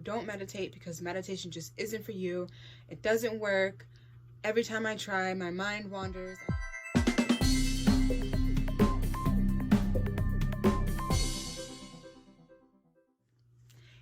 you don't meditate because meditation just isn't for you. It doesn't work. Every time I try, my mind wanders.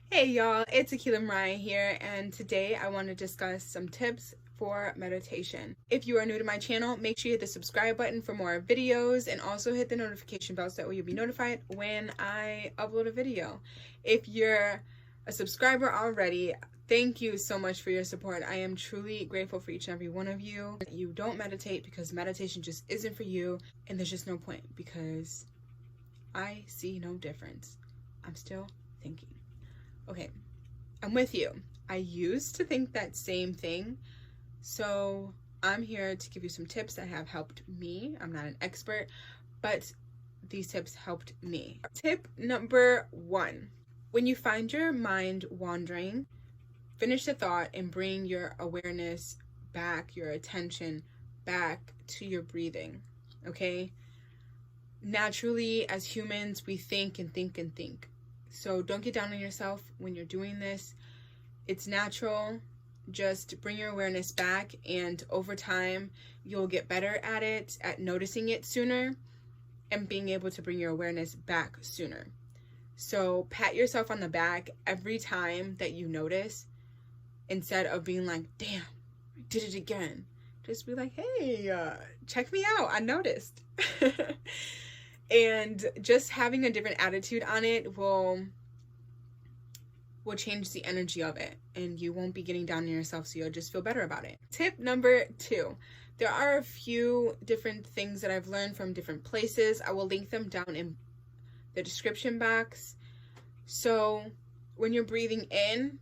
Hey y'all, it's Aquila Mariyah here, and today I want to discuss some tips for meditation. If you are new to my channel, make sure you hit the subscribe button for more videos, and also hit the notification bell so that you'll be notified when I upload a video. If you're a subscriber already, thank you so much for your support. I am truly grateful for each and every one of you. You don't meditate because meditation just isn't for you, and there's just no point because I see no difference. I'm still thinking. Okay, I'm with you. I used to think that same thing, so I'm here to give you some tips that have helped me. I'm not an expert, but these tips helped me. Tip number 1. When you find your mind wandering, finish the thought and bring your awareness back, your attention back to your breathing, okay? Naturally, as humans, we think and think and think. So don't get down on yourself when you're doing this. It's natural. Just bring your awareness back, and over time, you'll get better at it, at noticing it sooner and being able to bring your awareness back sooner. So pat yourself on the back every time that you notice, instead of being like, damn, I did it again. Just be like, hey, check me out, I noticed. And just having a different attitude on it will change the energy of it, and you won't be getting down on yourself, so you'll just feel better about it. Tip number 2. There are a few different things that I've learned from different places. I will link them down in the description box. So when you're breathing in,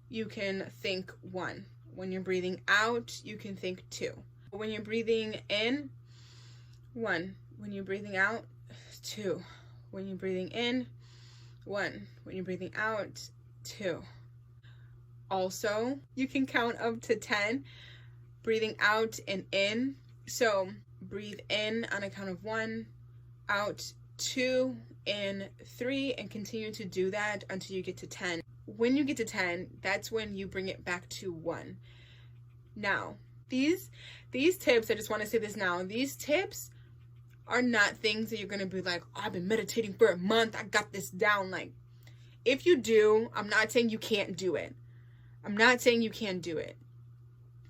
you can think 1. When you're breathing out, you can think 2. When you're breathing in, 1. When you're breathing out, 2. When you're breathing in, 1. When you're breathing out, 2. Also, you can count up to 10, breathing out and in. So breathe in on a count of 1, out 2, in 3, and continue to do that until you get to 10. When you get to 10, that's when you bring it back to 1. Now, these tips, I just want to say this now, these tips are not things that you're going to be like, oh, I've been meditating for a month, I got this down. Like, if you do, I'm not saying you can't do it. I'm not saying you can do it.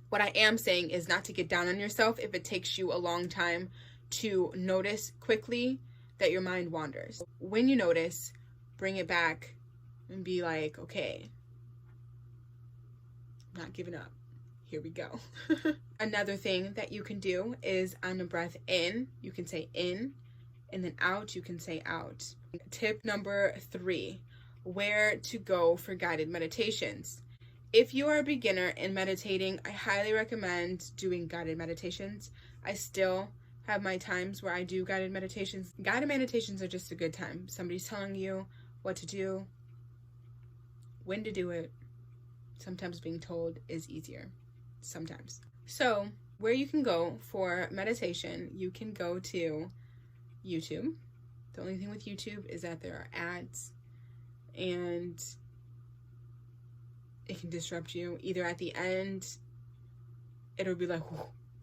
What I am saying is not to get down on yourself if it takes you a long time to notice quickly that your mind wanders. When you notice, bring it back and be like, okay, I'm not giving up. Here we go. Another thing that you can do is on the breath in, you can say in, and then out, you can say out. Tip number 3, where to go for guided meditations. If you are a beginner in meditating, I highly recommend doing guided meditations. I still have my times where I do guided meditations. Guided meditations are just a good time. Somebody's telling you what to do, when to do it. Sometimes being told is easier. Sometimes. So where you can go for meditation, you can go to YouTube. The only thing with YouTube is that there are ads, and it can disrupt you. Either at the end, it'll be like,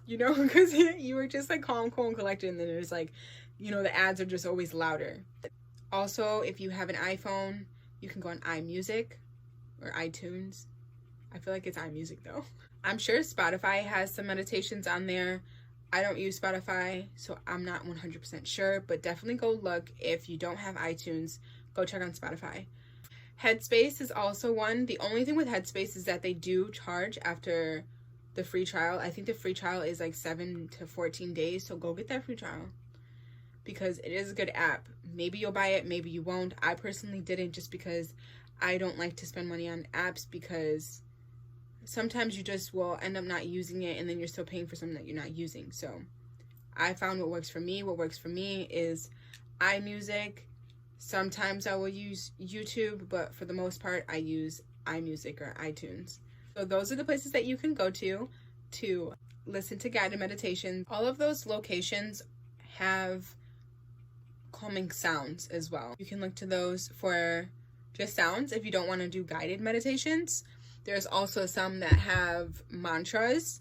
you know, because you were just like calm, cool, and collected, and then there's like, you know, the ads are just always louder. Also, if you have an iPhone, you can go on iMusic or iTunes. I feel like it's iMusic though. I'm sure Spotify has some meditations on there. I don't use Spotify, so I'm not 100% sure, but definitely go look. If you don't have iTunes, go check on Spotify. Headspace is also one. The only thing with Headspace is that they do charge after the free trial. I think the free trial is like 7 to 14 days, so go get that free trial because it is a good app. Maybe you'll buy it, maybe you won't. I personally didn't, just because I don't like to spend money on apps, because sometimes you just will end up not using it, and then you're still paying for something that you're not using. So I found what works for me. What works for me is iMusic. Sometimes I will use YouTube, but for the most part, I use iMusic or iTunes. So those are the places that you can go to listen to guided meditations. All of those locations have calming sounds as well. You can look to those for just sounds if you don't want to do guided meditations. There's also some that have mantras,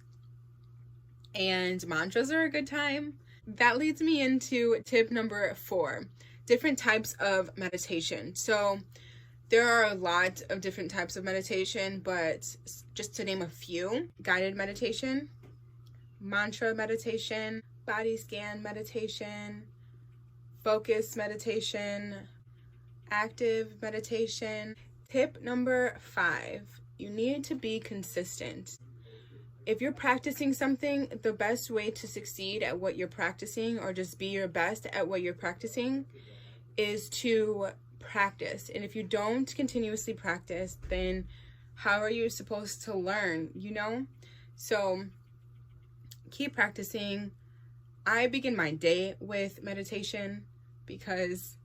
and mantras are a good time. That leads me into tip number 4, different types of meditation. So there are a lot of different types of meditation, but just to name a few: guided meditation, mantra meditation, body scan meditation, focus meditation, active meditation. Tip number 5, you need to be consistent. If you're practicing something, the best way to succeed at what you're practicing, or just be your best at what you're practicing, is to practice. And if you don't continuously practice, then how are you supposed to learn, you know? So keep practicing. I begin my day with meditation because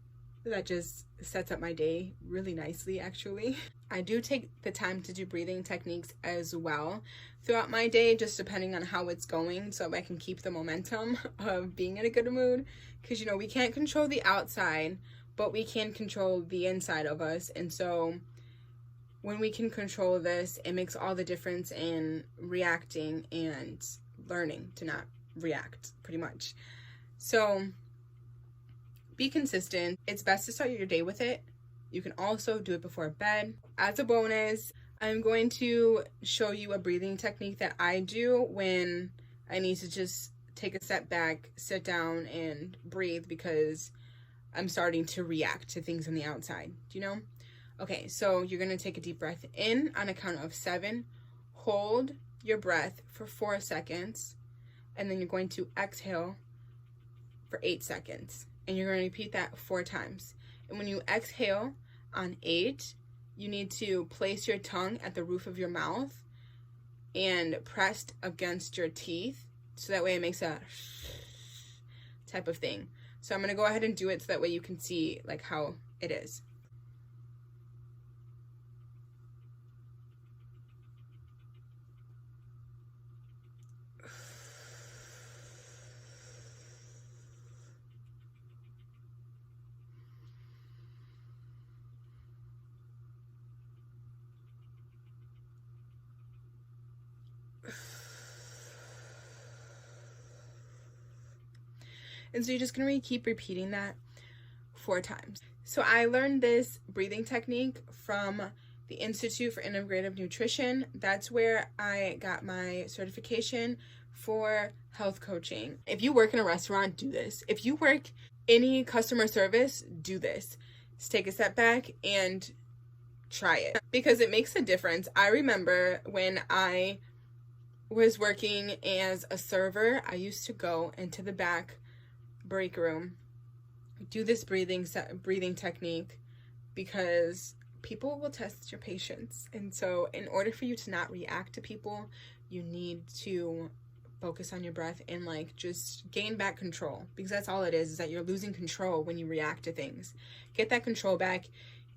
that just sets up my day really nicely, actually. I do take the time to do breathing techniques as well throughout my day, just depending on how it's going, so I can keep the momentum of being in a good mood. Because, you know, we can't control the outside, but we can control the inside of us. And so when we can control this, it makes all the difference in reacting and learning to not react, pretty much. So be consistent. It's best to start your day with it. You can also do it before bed. As a bonus, I'm going to show you a breathing technique that I do when I need to just take a step back, sit down, and breathe because I'm starting to react to things on the outside. Do you know? Okay, so you're going to take a deep breath in on a count of 7. Hold your breath for 4 seconds, and then you're going to exhale for 8 seconds. And you're going to repeat that 4 times. And when you exhale on 8, you need to place your tongue at the roof of your mouth and pressed against your teeth, so that way it makes a type of thing. So I'm going to go ahead and do it so that way you can see like how it is. And so you're just going to keep repeating that 4 times. So I learned this breathing technique from the Institute for Integrative Nutrition. That's where I got my certification for health coaching. If you work in a restaurant, do this. If you work any customer service, do this. Just take a step back and try it because it makes a difference. I remember when I was working as a server, I used to go into the back break room, do this breathing technique, because people will test your patience. And so in order for you to not react to people, you need to focus on your breath and like just gain back control, because that's all it is that you're losing control when you react to things. Get that control back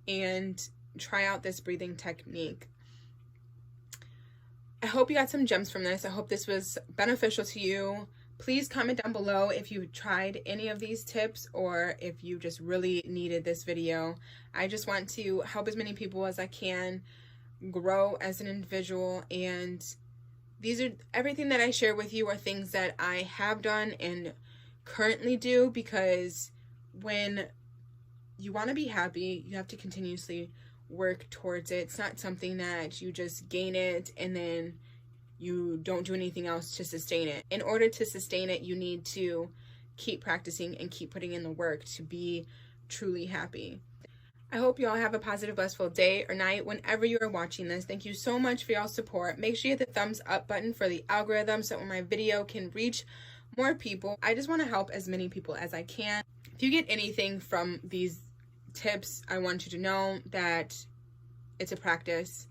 and try out this breathing technique. I hope you got some gems from this. I hope this was beneficial to you. Please comment down below if you tried any of these tips or if you just really needed this video. I just want to help as many people as I can grow as an individual, and these are everything that I share with you are things that I have done and currently do, because when you want to be happy, you have to continuously work towards it. It's not something that you just gain it and then you don't do anything else to sustain it. In order to sustain it, you need to keep practicing and keep putting in the work to be truly happy. I hope you all have a positive, blissful day or night whenever you are watching this. Thank you so much for y'all's support. Make sure you hit the thumbs up button for the algorithm so that my video can reach more people. I just want to help as many people as I can. If you get anything from these tips, I want you to know that it's a practice.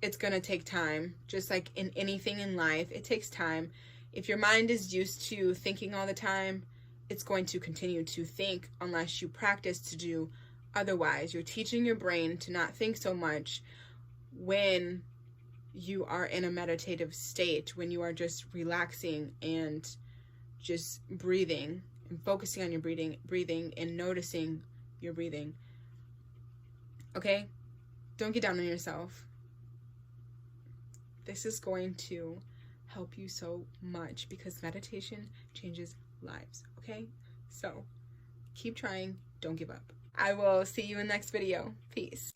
It's going to take time. Just like in anything in life, it takes time. If your mind is used to thinking all the time, it's going to continue to think unless you practice to do otherwise. You're teaching your brain to not think so much when you are in a meditative state, when you are just relaxing and just breathing and focusing on your breathing and noticing your breathing. okay? Don't get down on yourself. This is going to help you so much because meditation changes lives, okay? So keep trying, don't give up. I will see you in the next video. Peace.